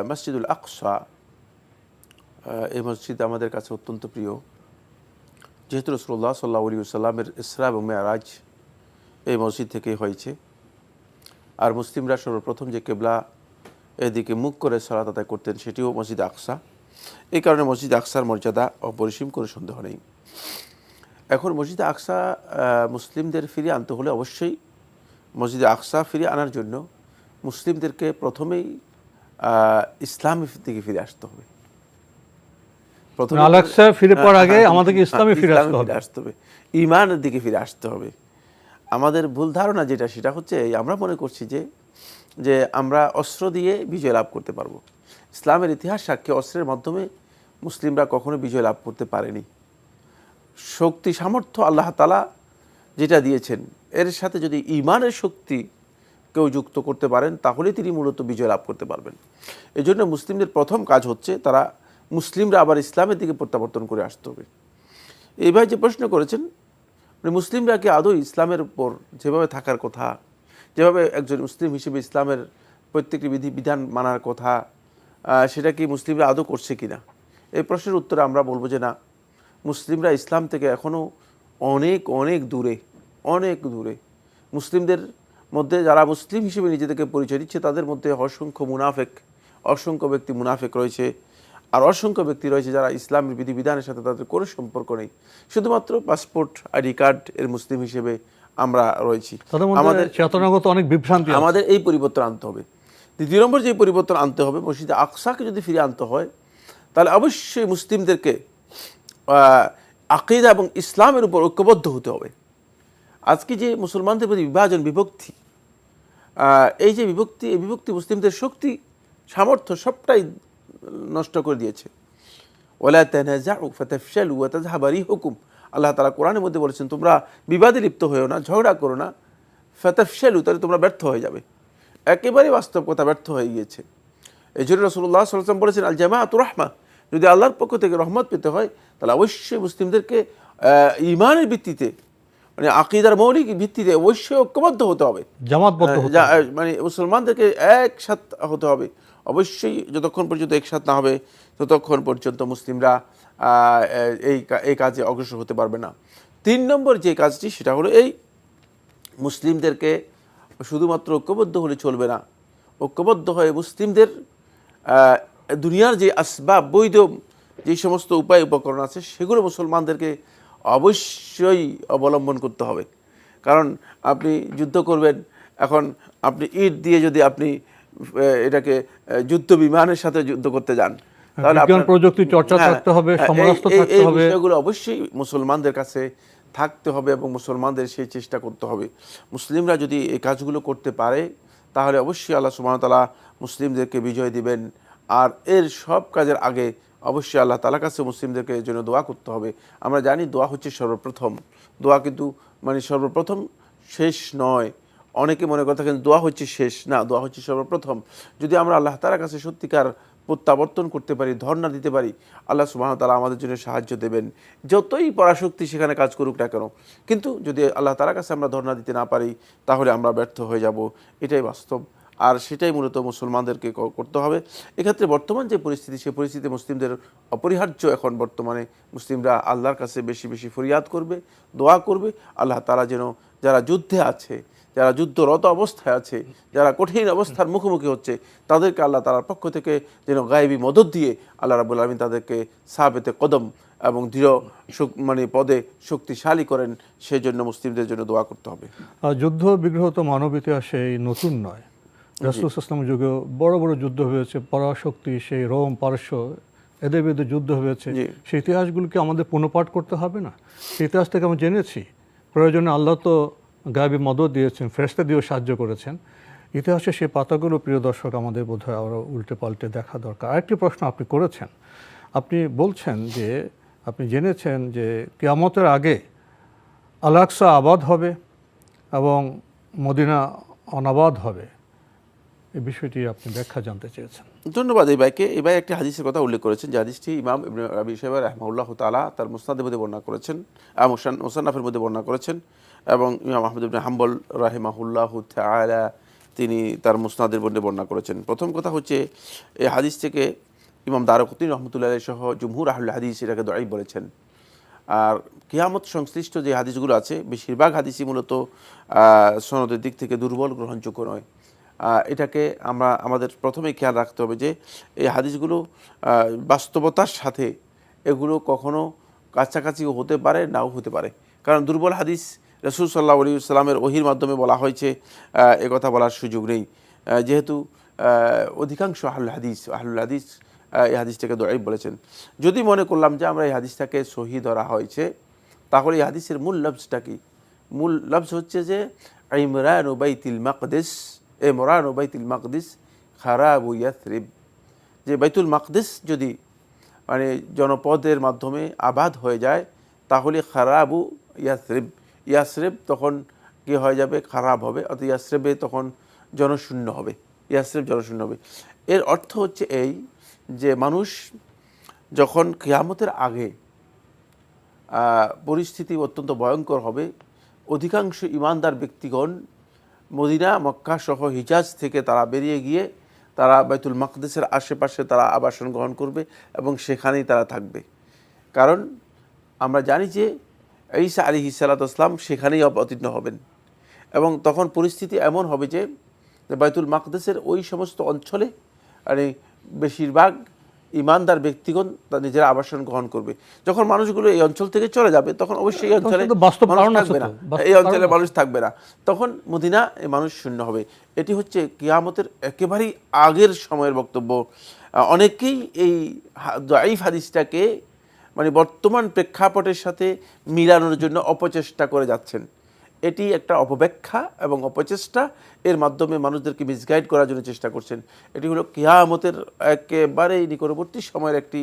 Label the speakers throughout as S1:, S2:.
S1: মসজিদুল আকসা, এই মসজিদ আমাদের কাছে অত্যন্ত প্রিয়, যেহেতু রাসূলুল্লাহ সাল্লাল্লাহু আলাইহি ওয়াসাল্লামের ইসরা এবং মেরাজ এই মসজিদ থেকেই হয়েছে। আর মুসলিমরা সর্বপ্রথম যে কেবলা এদিকে মুখ করে সালাত আদায় করতেন সেটিও মসজিদ আকসা। এই কারণে মসজিদ আকসার মর্যাদা অপরিসীম, কোনো সন্দেহ নেই। এখন মসজিদ আকসা মুসলিমদের ফিরিয়ে আনতে হলে অবশ্যই মসজিদ আকসা ফিরিয়ে আনার জন্য মুসলিমদেরকে প্রথমেই ইসলামের দিকে ফিরে আসতে হবে। প্রথমে
S2: আল-আকসা ফিরে পাওয়ার আগে আমাদেরকে ইসলামে ফিরে আসতে হবে,
S1: ঈমানের দিকে ফিরে আসতে হবে। আমাদের ভুল ধারণা যেটা, সেটা হচ্ছে আমরা মনে করছি যে আমরা অস্ত্র দিয়ে বিজয় লাভ করতে পারবো। ইসলামের ইতিহাস সাক্ষী অস্ত্রের মাধ্যমে মুসলিমরা কখনো বিজয় লাভ করতে পারেনি। শক্তি সামর্থ্য আল্লাহ তাআলা যেটা দিয়েছেন, এর সাথে যদি ঈমানের শক্তি কেউ যুক্ত করতে পারেন তাহলে তিনি মূলত বিজয় লাভ করতে পারবেন। এই জন্য মুসলিমদের প্রথম কাজ হচ্ছে মুসলিমরা আবার ইসলামের দিকে প্রত্যাবর্তন করে আসতে হবে। এইভাবে যে প্রশ্ন করেছেন, মুসলিমরা কি আদৌ ইসলামের উপর যেভাবে থাকার কথা, যেভাবে একজন মুসলিম হিসেবে ইসলামের প্রত্যেকটি বিধান মানার কথা, সেটা কি মুসলিমরা আদৌ করছে কিনা? এই প্রশ্নের উত্তরে আমরা বলবো যে না, মুসলিমরা ইসলাম থেকে এখনও অনেক অনেক দূরে, অনেক দূরে। মুসলিমদের মধ্যে যারা মুসলিম হিসেবে নিজেদেরকে পরিচয় দিচ্ছে তাদের মধ্যে অসংখ্য ব্যক্তি মুনাফেক রয়েছে, আর অসংখ্য ব্যক্তি রয়েছে যারা ইসলামের বিধিবিধানের সাথে তাদের কোনো সম্পর্ক নেই, শুধুমাত্র পাসপোর্ট আইডি কার্ড এর মুসলিম হিসেবে আমরা রয়েছি।
S2: আমাদের চেতনাগত অনেক বিভ্রান্তি, আমাদের
S1: এই পরিবর্তন আনতে হবে। দ্বিতীয় নম্বর যে পরিবর্তন আনতে হবে, মসজিদে আকসাকে যদি ফিরে আনতে হয় তাহলে অবশ্যই মুসলিমদেরকে আকীদা এবং ইসলামের উপর ঐক্যবদ্ধ হতে হবে। আজকে যে মুসলমানদের প্রতি বিভাজন, বিভক্তি, এই যে বিভক্তি, এই বিভক্তি মুসলিমদের শক্তি সামর্থ্য সবটাই নষ্ট করে দিয়েছে। ওয়ালা তানাযাউ ফাতাফশালু ওয়া তাযহাবা রিহুকুম, আল্লাহ তাআলা কোরআনের মধ্যে বলেছেন তোমরা বিবাদে লিপ্ত হয়েও না, ঝগড়া করো না, ফাতাফশালু, তাহলে তোমরা ব্যর্থ হয়ে যাবে। একেবারে বাস্তব কথা, ব্যর্থ হয়ে গিয়েছে। এই জন্য রাসূলুল্লাহ সাল্লাল্লাহু আলাইহি ওয়াসাল্লাম বলেছেন আল জামাআতু রাহমা, যদি আল্লাহর পক্ষ থেকে রহমত পেতে হয় তাহলে অবশ্যই মুসলিমদেরকে ঈমানের ভিত্তিতে, মানে আকীদার মৌলিক ভিত্তিতে অবশ্যই ঐক্যবদ্ধ হতে হবে,
S2: জামাতবদ্ধ হতে হবে,
S1: মানে মুসলমানদেরকে একসাথ হতে হবে। অবশ্যই যতক্ষণ পর্যন্ত একসাথ না হবে ততক্ষণ পর্যন্ত মুসলিমরা এই কাজে অগ্রসর হতে পারবে না। 3 নম্বর যে কাজটি, সেটা হলো এই মুসলিমদেরকে শুধুমাত্র ঐক্যবদ্ধ হলে চলবে না, ঐক্যবদ্ধ হয়ে মুসলিমদের দুনিয়ার যে আসবাব, বৈধ যে সমস্ত উপায় উপকরণ আছে সেগুলো মুসলমানদেরকে অবশ্যই অবলম্বন করতে হবে। কারণ আপনি যুদ্ধ করবেন, এখন আপনি ইট দিয়ে যদি আপনি এটাকে যুদ্ধ বিমানের সাথে যুদ্ধ করতে যান তাহলে
S2: বিজ্ঞান প্রযুক্তি চর্চা থাকতে হবে, সমরাস্ত্র থাকতে হবে,
S1: এই বিষয়গুলো অবশ্যই মুসলমানদের কাছে থাকতে হবে এবং মুসলমানদের সেই চেষ্টা করতে হবে। মুসলিমরা যদি এই কাজগুলো করতে পারে তাহলে অবশ্যই আল্লাহ সুবহানাহু ওয়া তাআলা মুসলিমদেরকে বিজয় দিবেন। আর এর সব কাজের আগে অবশ্যই আল্লাহ তাআলার কাছে মুসলিমদেরকে এর জন্য দোয়া করতে হবে। আমরা জানি দোয়া হচ্ছে সর্বপ্রথম, দোয়া কিন্তু মানে সর্বপ্রথম, শেষ নয়। অনেকে মনে করে থাকেন দোয়া হচ্ছে শেষ, না, দোয়া হচ্ছে সর্বপ্রথম। যদি আমরা আল্লাহ তাআলার কাছে সত্যিকার প্রত্যাবর্তন করতে পারি, ধর্ণা দিতে পারি, আল্লাহ সুবহানাহু ওয়া তাআলা আমাদের জন্য সাহায্য দেবেন, যতই পরাশক্তি সেখানে কাজ করুক না কেন। কিন্তু যদি আল্লাহ তাআলার কাছে আমরা ধর্ণা দিতে না পারি তাহলে আমরা ব্যর্থ হয়ে যাব, এটাই বাস্তব। আর সেটাই মূলত মুসলমানদেরকে করতে হবে। এক্ষেত্রে বর্তমান যে পরিস্থিতি, সেই পরিস্থিতি মুসলিমদের অপরিহার্য। এখন বর্তমানে মুসলিমরা আল্লাহর কাছে বেশি বেশি ফরিয়াদ করবে, দোয়া করবে, আল্লাহ তাআলা যেন যারা যুদ্ধে আছে, যারা যুদ্ধরত অবস্থায় আছে, যারা কঠিন অবস্থার মুখোমুখি হচ্ছে, তাদেরকে আল্লাহ তাআলার পক্ষ থেকে যেন গায়েবী মদদ দিয়ে আল্লাহ রাব্বুল আলামিন তাদেরকে সাবিতে কদম এবং দৃঢ় মানে পদে শক্তিশালী করেন, সেই জন্য মুসলিমদের জন্য দোয়া করতে হবে।
S2: যুদ্ধ বিগ্রহ তো মানব ইতিহাসে নতুন নয়। রাসূল সাল্লাল্লাহু আলাইহি ওয়াসাল্লামের যুগে বড় বড় যুদ্ধ হয়েছে, পরাশক্তি সেই রোম, পারস্য, এদের বিরুদ্ধে যুদ্ধ হয়েছে। সেই ইতিহাসগুলোকে আমাদের পুনঃপাঠ করতে হবে না? সেই ইতিহাস থেকে আমরা জেনেছি, প্রয়োজনে আল্লাহ তো গায়েবী মদদ দিয়েছেন, ফেরেশতা দিয়েও সাহায্য করেছেন। ইতিহাসে সেই পাতাগুলো প্রিয় দর্শক আমাদের বোধহয় আরও উল্টে পাল্টে দেখা দরকার। আরেকটি প্রশ্ন আপনি করেছেন, আপনি বলছেন যে আপনি জেনেছেন যে কিয়ামতের আগে আল-আকসা আবাদ হবে এবং মদিনা অনাবাদ হবে। এই বিষয়টি আপনি ব্যাখ্যা জানতে চেয়েছেন।
S1: ধন্যবাদ এই ভাইকে। এই ভাই একটি হাদিসের কথা উল্লেখ করেছেন, যে হাদিসটি ইমাম ইবনে আবি শাইবা রাহিমাহুল্লাহ তাআলা তার মুসনাদের মধ্যে বর্ণনা করেছেন, মুসান্নাফের মধ্যে বর্ণনা করেছেন, এবং ইমাম আহমদ ইবনে হাম্বল রাহিমাহুল্লাহ তাআলা তিনি তার মুসনাদের বর্ণে বর্ণনা করেছেন। প্রথম কথা হচ্ছে এই হাদিস থেকে ইমাম দারকুতনি রহমতুল্লাহ সহ জুমহুর আহলে হাদিস এটাকে দঈফ বলেছেন। আর কিয়ামত সংশ্লিষ্ট যে হাদিসগুলো আছে বেশিরভাগ হাদিসই মূলত সনদের দিক থেকে দুর্বল, গ্রহণযোগ্য নয়। এটাকে আমাদের প্রথমেই খেয়াল রাখতে হবে যে এই হাদিসগুলো বাস্তবতার সাথে এগুলো কখনো কাছাকাছিও হতে পারে, নাও হতে পারে। কারণ দুর্বল হাদিস রাসূল সাল্লাল্লাহু আলাইহি ওয়াসাল্লামের ওহীর মাধ্যমে বলা হয়েছে, কথা বলার সুযোগ নেই, যেহেতু অধিকাংশ আহলুল হাদিস এই হাদিসটাকে দঈফ বলেছেন। যদি মনে করলাম যে আমরা এই হাদিসটাকে সহিহ ধরা হয়েছে, তাহলে এই হাদিসের মূল লফজটা কি? মূল লফজ হচ্ছে যে ইমরান বাইতুল মাকদিস, ইমরান বাইতুল মাকদিস খারাবু ইয়াসরিব, যে বাইতুল মাকদিস যদি মানে জনপদের মাধ্যমে আবাদ হয়ে যায় তাহলে খারাবু ইয়াসরিব, ইয়াসরিব তখন কি হয়ে যাবে? খারাপ হবে, অর্থাৎ ইয়াসরিবে তখন জনশূন্য হবে, ইয়াসরিব জনশূন্য হবে। এর অর্থ হচ্ছে এই যে মানুষ যখন কিয়ামতের আগে পরিস্থিতি অত্যন্ত ভয়ঙ্কর হবে, অধিকাংশ ইমানদার ব্যক্তিগণ মদিনা, মক্কা সহ হিজাজ থেকে তারা বেরিয়ে গিয়ে তারা বাইতুল মাকদিসের আশেপাশে তারা আবাসন গ্রহণ করবে এবং সেখানেই তারা থাকবে। কারণ আমরা জানি যে ঈসা আলাইহিস সালাতু ওয়াস সালাম সেখানেই অবতীর্ণ হবেন এবং তখন পরিস্থিতি এমন হবে যে বাইতুল মাকদিসের ওই সমস্ত অঞ্চলে মানে বেশিরভাগ ইমানদার ব্যক্তিগণ তার নিজের আবাসন গ্রহণ করবে। যখন মানুষগুলো এই অঞ্চল থেকে চলে যাবে তখন অবশ্যই এই অঞ্চলে মানুষ থাকবে না, এই অঞ্চলে মানুষ থাকবে না, তখন মদিনা এই মানুষ শূন্য হবে। এটি হচ্ছে কিয়ামতের একেবারেই আগের সময়ের বক্তব্য। অনেকেই এই দাঈফ হাদিসটাকে মানে বর্তমান প্রেক্ষাপটের সাথে মিলানোর জন্য অপচেষ্টা করে যাচ্ছেন। এটি একটা অপব্যাখ্যা এবং অপচেষ্টা, এর মাধ্যমে মানুষদেরকে মিসগাইড করার জন্য চেষ্টা করছেন। এটি হলো কিয়ামতের একেবারেই নিকটবর্তী সময়ের একটি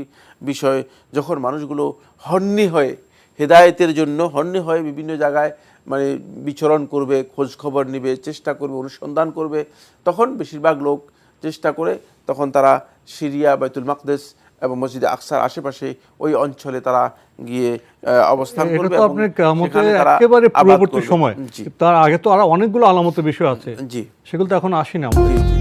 S1: বিষয়, যখন মানুষগুলো হন্যে হয়ে হেদায়েতের জন্য হন্যে হয়ে বিভিন্ন জায়গায় মানে বিচরণ করবে, খোঁজ খবর নেবে, চেষ্টা করবে, অনুসন্ধান করবে। তখন বেশিরভাগ লোক চেষ্টা করে তখন তারা সিরিয়া, বাইতুল মাকদিস এবং মসজিদে আকসার আশেপাশে ওই অঞ্চলে তারা গিয়ে অবস্থান করবে এবং সেখানে তারা
S2: একেবারে
S1: আবাদ
S2: পূর্ববর্তী
S1: করবে।
S2: সময়। তার আগে তো আরো অনেকগুলো আলামতের বিষয় আছে,
S1: জি,
S2: সেগুলো তো এখন আসেনি আমাদের।
S1: জি, জি।